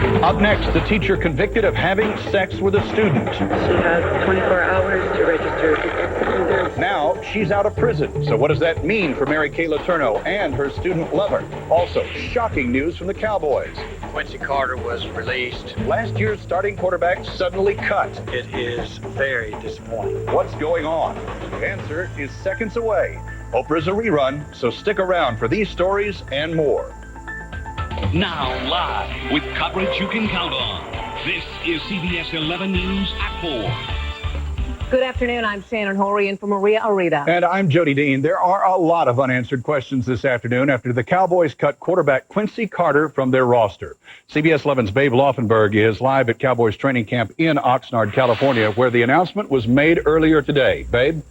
Up next, the teacher convicted of having sex with a student. She has 24 hours to register. Now she's out of prison. So what does that mean for Mary Kay Letourneau and her student lover? Also, shocking news from the Cowboys. Quincy Carter was released. Last year's starting quarterback suddenly cut. It is very disappointing. What's going on? The answer is seconds away. Oprah's a rerun, so stick around for these stories and more. Now live with coverage you can count on. This is CBS 11 News at 4. Good afternoon. I'm Shannon, Hori, in for Maria Arita. And I'm Jody Dean. There are a lot of unanswered questions this afternoon after the Cowboys cut quarterback Quincy Carter from their roster. CBS 11's Babe Laufenberg is live at Cowboys training camp in Oxnard, California, where the announcement was made earlier today. Babe?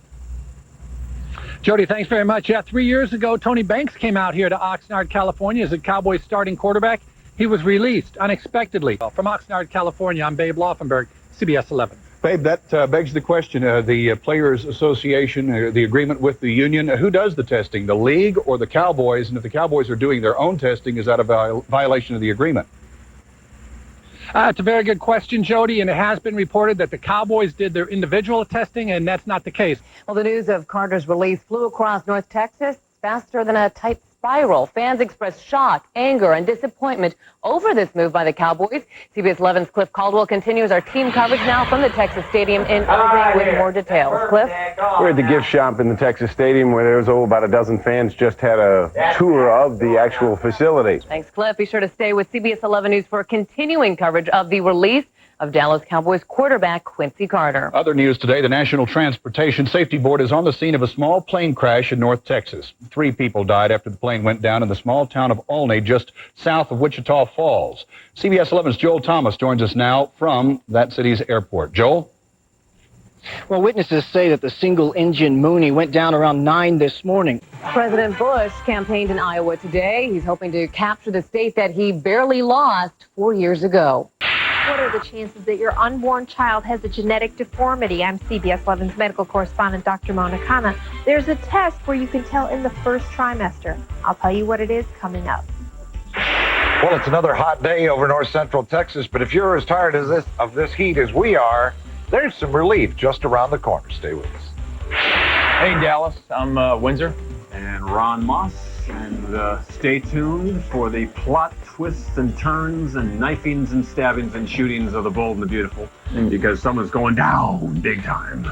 Jody, thanks very much. Yeah, 3 years ago, Tony Banks came out here to Oxnard, California as the Cowboys starting quarterback. He was released unexpectedly. From Oxnard, California, I'm Babe Laufenberg, CBS 11. Babe, that begs the question, the Players Association, the agreement with the union, who does the testing, the league or the Cowboys? And if the Cowboys are doing their own testing, is that a violation of the agreement? It's a very good question, Jody, and it has been reported that the Cowboys did their individual testing, and that's not the case. Well, the news of Carter's release flew across North Texas faster than a tight spiral. Fans expressed shock, anger, and disappointment over this move by the Cowboys. CBS 11's Cliff Caldwell continues our team coverage now from the Texas Stadium in Irving with more details. Cliff? We're at the gift shop in the Texas Stadium where there was about a dozen fans just had a tour of the actual facility. Thanks, Cliff. Be sure to stay with CBS 11 News for continuing coverage of the release of Dallas Cowboys quarterback Quincy Carter. Other news today, the National Transportation Safety Board is on the scene of a small plane crash in North Texas. 3 people died after the plane went down in the small town of Olney, just south of Wichita Falls. CBS 11's Joel Thomas joins us now from that city's airport. Joel? Well, witnesses say that the single-engine Mooney went down around 9 this morning. President Bush campaigned in Iowa today. He's hoping to capture the state that he barely lost 4 years ago. What are the chances that your unborn child has a genetic deformity? I'm CBS 11's medical correspondent, Dr. Mona Khanna. There's a test where you can tell in the first trimester. I'll tell you what it is coming up. Well, it's another hot day over north central Texas, but if you're as tired of this heat as we are, there's some relief just around the corner. Stay with us. Hey, Dallas. I'm Windsor and Ron Moss. And stay tuned for the plot twists and turns and knifings and stabbings and shootings of the bold and the beautiful. Because someone's going down big time.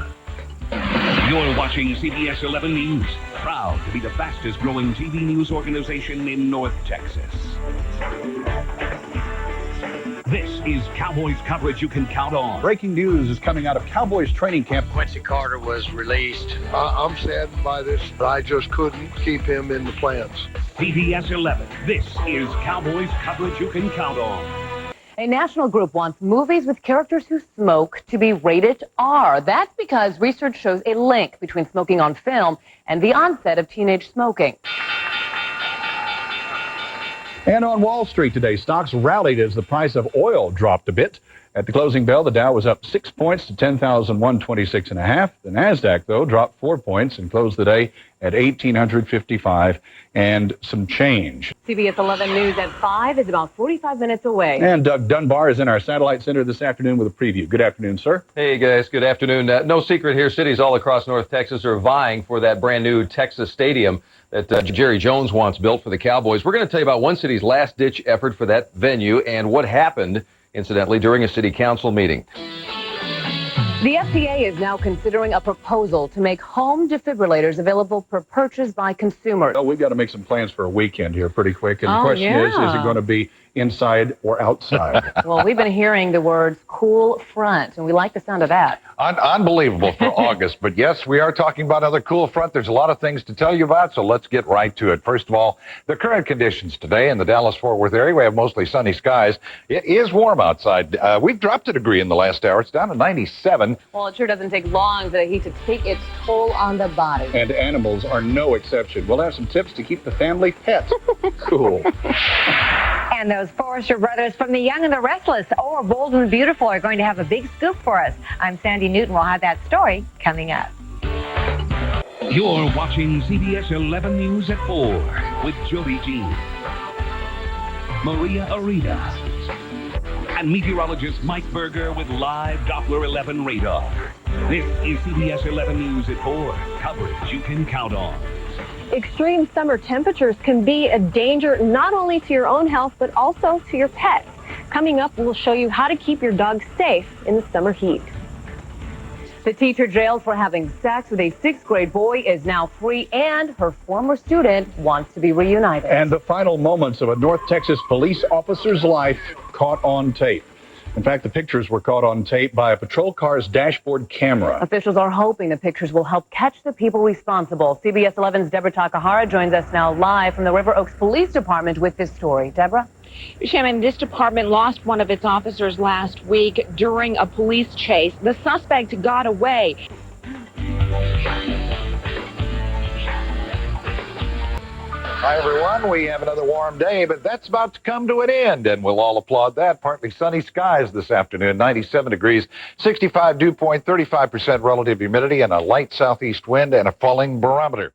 You're watching CBS 11 News, proud to be the fastest growing TV news organization in North Texas. This is Cowboys coverage you can count on. Breaking news is coming out of Cowboys training camp. Quincy Carter was released. I'm saddened by this, but I just couldn't keep him in the plans. CBS 11, this is Cowboys coverage you can count on. A national group wants movies with characters who smoke to be rated R. That's because research shows a link between smoking on film and the onset of teenage smoking. And on Wall Street today, stocks rallied as the price of oil dropped a bit. At the closing bell, the Dow was up 6 points to 10,126.5. The Nasdaq, though, dropped 4 points and closed the day at 1,855 and some change. CBS 11 News at 5 is about 45 minutes away. And Doug Dunbar is in our satellite center this afternoon with a preview. Good afternoon, sir. Hey, guys. Good afternoon. No secret here. Cities all across North Texas are vying for that brand new Texas Stadium that Jerry Jones wants built for the Cowboys. We're going to tell you about one city's last-ditch effort for that venue and what happened, incidentally, during a city council meeting. The FDA is now considering a proposal to make home defibrillators available for purchase by consumers. Oh, we've got to make some plans for a weekend here pretty quick. And the question is it going to be inside or outside? Well, we've been hearing the words cool front, and we like the sound of that. Unbelievable for August. But yes, we are talking about another cool front. There's a lot of things to tell you about, so let's get right to it. First of all, the current conditions today in the Dallas-Fort Worth area. We have mostly sunny skies. It is warm outside. We've dropped a degree in the last hour. It's down to 97. Well, it sure doesn't take long for the heat to take its toll on the body. And animals are no exception. We'll have some tips to keep the family pet cool. And those Forrester brothers from The Young and the Restless or Bold and Beautiful are going to have a big scoop for us. I'm Sandy Newton. We'll have that story coming up. You're watching CBS 11 News at 4 with Jody G, Maria Arita, and meteorologist Mike Berger with live Doppler 11 radar. This is CBS 11 News at 4. Coverage you can count on. Extreme summer temperatures can be a danger not only to your own health, but also to your pets. Coming up, we'll show you how to keep your dog safe in the summer heat. The teacher jailed for having sex with a 6th grade boy is now free, and her former student wants to be reunited. And the final moments of a North Texas police officer's life caught on tape. In fact, the pictures were caught on tape by a patrol car's dashboard camera. Officials are hoping the pictures will help catch the people responsible. CBS 11's Deborah Takahara joins us now live from the River Oaks Police Department with this story. Deborah? Shannon, this department lost one of its officers last week during a police chase. The suspect got away. Hi, everyone. We have another warm day, but that's about to come to an end, and we'll all applaud that. Partly sunny skies this afternoon, 97 degrees, 65 dew point, 35% relative humidity, and a light southeast wind and a falling barometer.